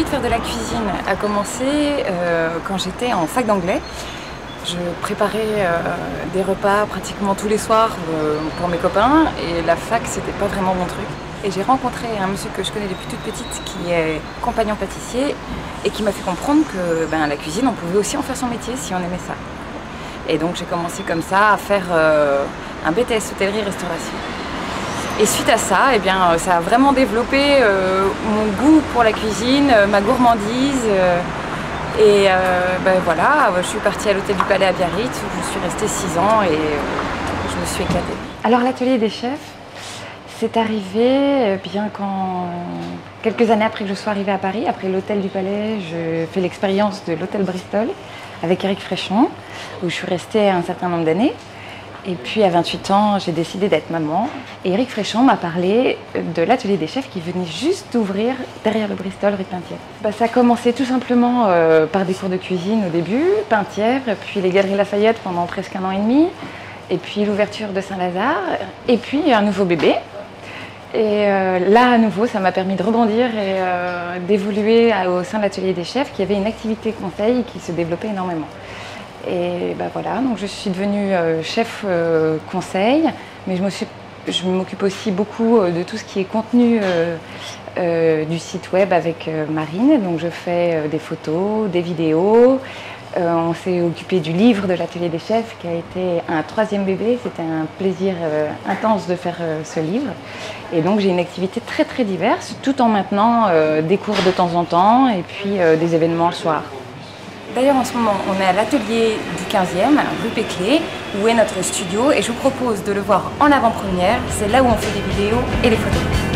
envie de faire de la cuisine a commencé quand j'étais en fac d'anglais. Je préparais des repas pratiquement tous les soirs pour mes copains et la fac c'était pas vraiment mon truc. Et j'ai rencontré un monsieur que je connais depuis toute petite qui est compagnon pâtissier et qui m'a fait comprendre que la cuisine on pouvait aussi en faire son métier si on aimait ça. Et donc j'ai commencé comme ça à faire un BTS hôtellerie-restauration. Et suite à ça, ça a vraiment développé mon goût pour la cuisine, ma gourmandise. Voilà, je suis partie à l'hôtel du Palais à Biarritz où je suis restée 6 ans et je me suis éclatée. Alors l'atelier des chefs, c'est arrivé bien quand, quelques années après que je sois arrivée à Paris, après l'hôtel du Palais, je fais l'expérience de l'hôtel Bristol avec Éric Fréchon, où je suis restée un certain nombre d'années. Et puis à 28 ans, j'ai décidé d'être maman. Et Éric Fréchon m'a parlé de l'atelier des chefs qui venait juste d'ouvrir derrière le Bristol rue Penthièvre. Ça a commencé tout simplement par des cours de cuisine au début, Penthièvre, puis les Galeries Lafayette pendant presque 1 an et demi, et puis l'ouverture de Saint-Lazare, et puis un nouveau bébé. Et là, à nouveau, ça m'a permis de rebondir et d'évoluer au sein de l'atelier des chefs, qui avait une activité conseil qui se développait énormément. Et voilà, donc je suis devenue chef conseil, mais je m'occupe aussi beaucoup de tout ce qui est contenu du site web avec Marine. Donc je fais des photos, des vidéos. On s'est occupé du livre de l'atelier des chefs qui a été un 3e bébé. C'était un plaisir intense de faire ce livre. Et donc j'ai une activité très très diverse, tout en maintenant des cours de temps en temps et puis des événements le soir. D'ailleurs, en ce moment, on est à l'atelier du 15e, rue Péclé, où est notre studio, et je vous propose de le voir en avant-première. C'est là où on fait des vidéos et des photos.